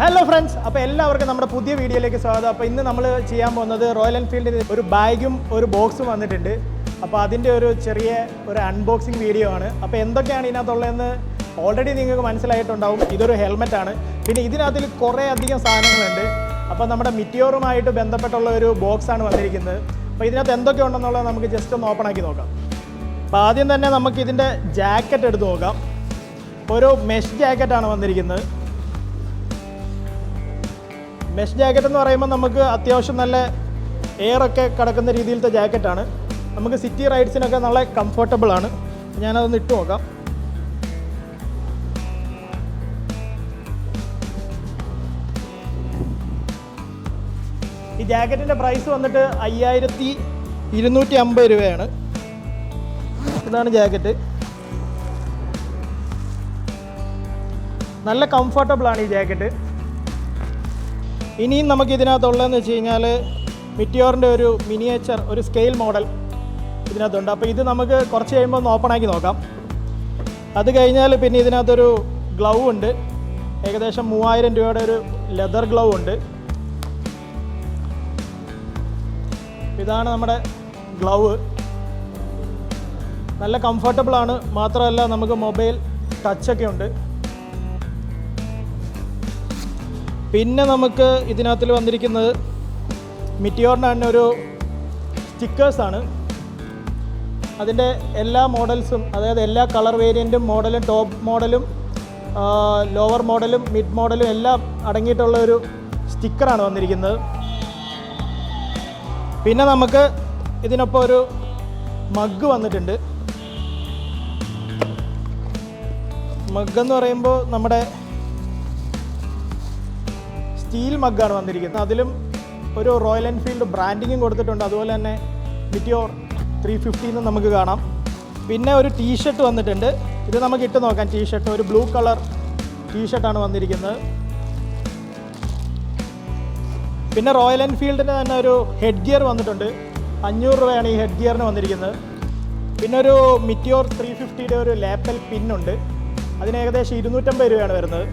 Hello friends, അപ്പോൾ എല്ലാവർക്കും നമ്മുടെ പുതിയ വീഡിയോയിലേക്ക് സ്വാഗതം. അപ്പോൾ ഇന്ന് നമ്മൾ ചെയ്യാൻ പോകുന്നത് റോയൽ എൻഫീൽഡിൽ ഒരു ബാഗും ഒരു ബോക്സും വന്നിട്ടുണ്ട്. അപ്പോൾ അതിൻ്റെ ഒരു ചെറിയ അൺബോക്സിങ് വീഡിയോ ആണ്. അപ്പോൾ എന്തൊക്കെയാണ് ഇതിനകത്തുള്ളതെന്ന് ഓൾറെഡി നിങ്ങൾക്ക് മനസ്സിലായിട്ടുണ്ടാവും. ഇതൊരു ഹെൽമെറ്റാണ്. പിന്നെ ഇതിനകത്തിൽ കുറേ അധികം സാധനങ്ങളുണ്ട്. അപ്പോൾ നമ്മുടെ മിറ്റിയോറുമായിട്ട് ബന്ധപ്പെട്ടുള്ള ഒരു ബോക്സാണ് വന്നിരിക്കുന്നത്. അപ്പോൾ ഇതിനകത്ത് എന്തൊക്കെ ഉണ്ടെന്നുള്ളത് നമുക്ക് ജസ്റ്റ് ഒന്ന് ഓപ്പൺ ആക്കി നോക്കാം. അപ്പോൾ ആദ്യം തന്നെ നമുക്ക് ഇതിൻ്റെ ജാക്കറ്റ് എടുത്ത് നോക്കാം. ഒരു മെഷ് ജാക്കറ്റാണ് വന്നിരിക്കുന്നത്. മെഷ് ജാക്കറ്റ് എന്ന് പറയുമ്പോൾ നമുക്ക് അത്യാവശ്യം നല്ല എയറൊക്കെ കിടക്കുന്ന രീതിയിലത്തെ ജാക്കറ്റാണ്. നമുക്ക് സിറ്റി റൈഡ്സിനൊക്കെ നല്ല കംഫർട്ടബിൾ ആണ്. ഞാനതൊന്ന് ഇട്ട് നോക്കാം. ഈ ജാക്കറ്റിൻ്റെ പ്രൈസ് വന്നിട്ട് 5250 രൂപയാണ്. ഇതാണ് ജാക്കറ്റ്. നല്ല കംഫർട്ടബിളാണ് ഈ ജാക്കറ്റ്. ഇനിയും നമുക്ക് ഇതിനകത്തുള്ളതെന്ന് വെച്ച് കഴിഞ്ഞാൽ മിറ്റിയോറിൻ്റെ ഒരു മിനിയേച്ചർ, ഒരു സ്കെയിൽ മോഡൽ ഇതിനകത്തുണ്ട്. അപ്പോൾ ഇത് നമുക്ക് കുറച്ച് കഴിയുമ്പോൾ ഒന്ന് ഓപ്പൺ ആക്കി നോക്കാം. അത് കഴിഞ്ഞാൽ പിന്നെ ഇതിനകത്തൊരു ഗ്ലൗ ഉണ്ട്. ഏകദേശം 3000 രൂപയുടെ ഒരു ലെതർ ഗ്ലൗ ഉണ്ട്. ഇതാണ് നമ്മുടെ ഗ്ലൗ. നല്ല കംഫർട്ടബിളാണ്. മാത്രമല്ല നമുക്ക് മൊബൈൽ ടച്ചൊക്കെ ഉണ്ട്. പിന്നെ നമുക്ക് ഇതിനകത്തിൽ വന്നിരിക്കുന്നത് മിറ്റിയോറിൻ്റെ തന്നെ ഒരു സ്റ്റിക്കേഴ്സാണ്. അതിൻ്റെ എല്ലാ മോഡൽസും, അതായത് എല്ലാ കളർ വേരിയൻറ്റും മോഡലും, ടോപ്പ് മോഡലും ലോവർ മോഡലും മിഡ് മോഡലും എല്ലാം അടങ്ങിയിട്ടുള്ള ഒരു സ്റ്റിക്കറാണ് വന്നിരിക്കുന്നത്. പിന്നെ നമുക്ക് ഇതിനൊപ്പം ഒരു മഗ് വന്നിട്ടുണ്ട്. മഗ്ഗെന്ന് പറയുമ്പോൾ നമ്മുടെ സ്റ്റീൽ മഗ്ഗാണ് വന്നിരിക്കുന്നത്. അതിലും ഒരു റോയൽ എൻഫീൽഡ് ബ്രാൻഡിങ്ങും കൊടുത്തിട്ടുണ്ട്. അതുപോലെ തന്നെ മിറ്റിയോർ 350 എന്ന് നമുക്ക് കാണാം. പിന്നെ ഒരു ടീഷർട്ട് വന്നിട്ടുണ്ട്. ഇത് നമുക്ക് ഇട്ട് നോക്കാം. ടീഷർട്ട് ഒരു ബ്ലൂ കളർ ടീഷർട്ടാണ് വന്നിരിക്കുന്നത്. പിന്നെ റോയൽ എൻഫീൽഡിൻ്റെ തന്നെ ഒരു ഹെഡ് ഗിയർ വന്നിട്ടുണ്ട്. 500 രൂപയാണ് ഈ ഹെഡ് ഗിയറിന് വന്നിരിക്കുന്നത്. പിന്നെ ഒരു മിറ്റിയോർ 350യുടെ ഒരു ലാപ്പൽ പിന്നുണ്ട്. അതിന് ഏകദേശം 250 രൂപയാണ് വരുന്നത്.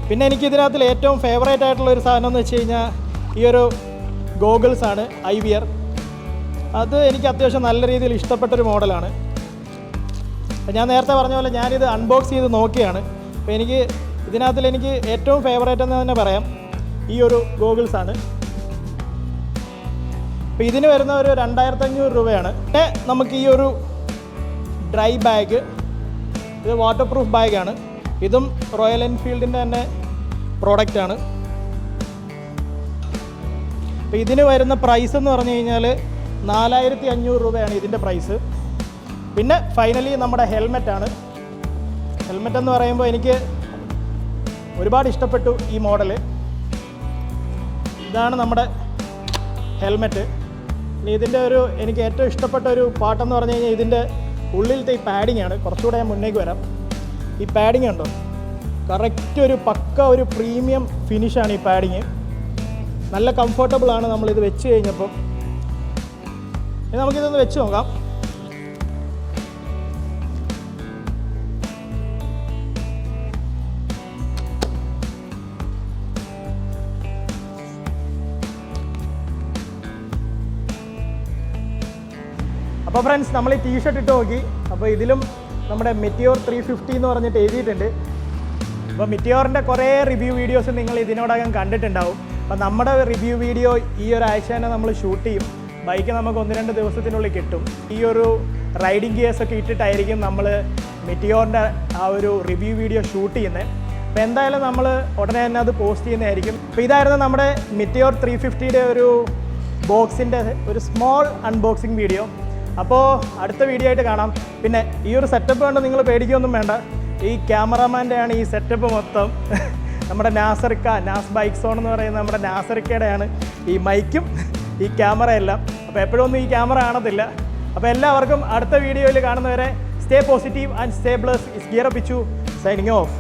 പിന്നെ എനിക്കിതിനകത്തിൽ ഏറ്റവും ഫേവറേറ്റ് ആയിട്ടുള്ള ഒരു സാധനം എന്ന് വെച്ച് കഴിഞ്ഞാൽ ഈ ഒരു ഗോഗിൾസാണ്, IVR. അത് എനിക്ക് അത്യാവശ്യം നല്ല രീതിയിൽ ഇഷ്ടപ്പെട്ടൊരു മോഡലാണ്. ഞാൻ നേരത്തെ പറഞ്ഞ പോലെ ഞാനിത് അൺബോക്സ് ചെയ്ത് നോക്കിയാണ്. അപ്പോൾ എനിക്ക് ഏറ്റവും ഫേവറേറ്റ് എന്ന് തന്നെ പറയാം ഈ ഒരു ഗോഗിൾസാണ്. അപ്പോൾ ഇതിന് വരുന്ന ഒരു 2500 രൂപയാണ്. പിന്നെ നമുക്ക് ഈ ഒരു ഡ്രൈ ബാഗ്, ഇത് വാട്ടർ പ്രൂഫ് ബാഗാണ്. ഇതും റോയൽ എൻഫീൽഡിൻ്റെ തന്നെ പ്രോഡക്റ്റാണ്. അപ്പോൾ ഇതിന് വരുന്ന പ്രൈസ് എന്ന് പറഞ്ഞു കഴിഞ്ഞാൽ 4500 രൂപയാണ് ഇതിൻ്റെ പ്രൈസ്. പിന്നെ ഫൈനലി നമ്മുടെ ഹെൽമെറ്റാണ്. ഹെൽമെറ്റ് എന്ന് പറയുമ്പോൾ എനിക്ക് ഒരുപാട് ഇഷ്ടപ്പെട്ടു ഈ മോഡൽ. ഇതാണ് നമ്മുടെ ഹെൽമെറ്റ്. ഇനി ഇതിൻ്റെ എനിക്ക് ഏറ്റവും ഇഷ്ടപ്പെട്ട ഒരു പാട്ടെന്ന് പറഞ്ഞു കഴിഞ്ഞാൽ ഇതിൻ്റെ ഉള്ളിലത്തെ ഈ പാഡിങ് ആണ്. കുറച്ചുകൂടെ ഞാൻ മുന്നേക്ക് വരാം. ഈ പാഡിങ് ഉണ്ടോ, കറക്റ്റ് ഒരു പക്ക ഒരു പ്രീമിയം ഫിനിഷാണ് ഈ പാഡിങ്. നല്ല കംഫർട്ടബിളാണ് നമ്മളിത് വെച്ച് കഴിഞ്ഞപ്പോൾ. ഇനി നമുക്കിതൊന്ന് വെച്ച് നോക്കാം. അപ്പോൾ ഫ്രണ്ട്സ്, നമ്മൾ ഈ ടീഷർട്ട് ഇട്ട് നോക്കി. അപ്പോൾ ഇതിലും നമ്മുടെ മെറ്റിയോർ 350 എന്ന് പറഞ്ഞിട്ട് എഴുതിയിട്ടുണ്ട്. അപ്പോൾ മിറ്റിയോറിൻ്റെ കുറേ റിവ്യൂ വീഡിയോസ് നിങ്ങൾ ഇതിനോടകം കണ്ടിട്ടുണ്ടാവും. അപ്പോൾ നമ്മുടെ റിവ്യൂ വീഡിയോ ഈ ഒരാഴ്ച തന്നെ നമ്മൾ ഷൂട്ട് ചെയ്യും. ബൈക്ക് നമുക്ക് 1-2 ദിവസത്തിനുള്ളിൽ കിട്ടും. ഈ ഒരു റൈഡിങ് ഗിയേഴ്സൊക്കെ ഇട്ടിട്ടായിരിക്കും നമ്മൾ മിറ്റിയോറിൻ്റെ ആ ഒരു റിവ്യൂ വീഡിയോ ഷൂട്ട് ചെയ്യുന്നത്. അപ്പോൾ എന്തായാലും നമ്മൾ ഉടനെ തന്നെ അത് പോസ്റ്റ് ചെയ്യുന്നതായിരിക്കും. അപ്പോൾ ഇതായിരുന്നു നമ്മുടെ മെറ്റിയോർ 350യുടെ ഒരു ബോക്സിൻ്റെ ഒരു സ്മോൾ അൺബോക്സിങ് വീഡിയോ. അപ്പോൾ അടുത്ത വീഡിയോ ആയിട്ട് കാണാം. പിന്നെ ഈ ഒരു സെറ്റപ്പ് കൊണ്ട് നിങ്ങൾ പേടിക്കുകയൊന്നും വേണ്ട. ഈ ക്യാമറാമാൻ്റെയാണ് ഈ സെറ്റപ്പ് മൊത്തം. നമ്മുടെ നാസ് ബൈക്ക് സോൺ എന്ന് പറയുന്ന നമ്മുടെ നാസറിക്കയുടെയാണ് ഈ മൈക്കും ഈ ക്യാമറയെല്ലാം. അപ്പോൾ എപ്പോഴൊന്നും ഈ ക്യാമറ കാണത്തില്ല. അപ്പോൾ എല്ലാവർക്കും അടുത്ത വീഡിയോയിൽ കാണുന്നവരെ stay positive and stay blessed. It's GearUpVichu signing off.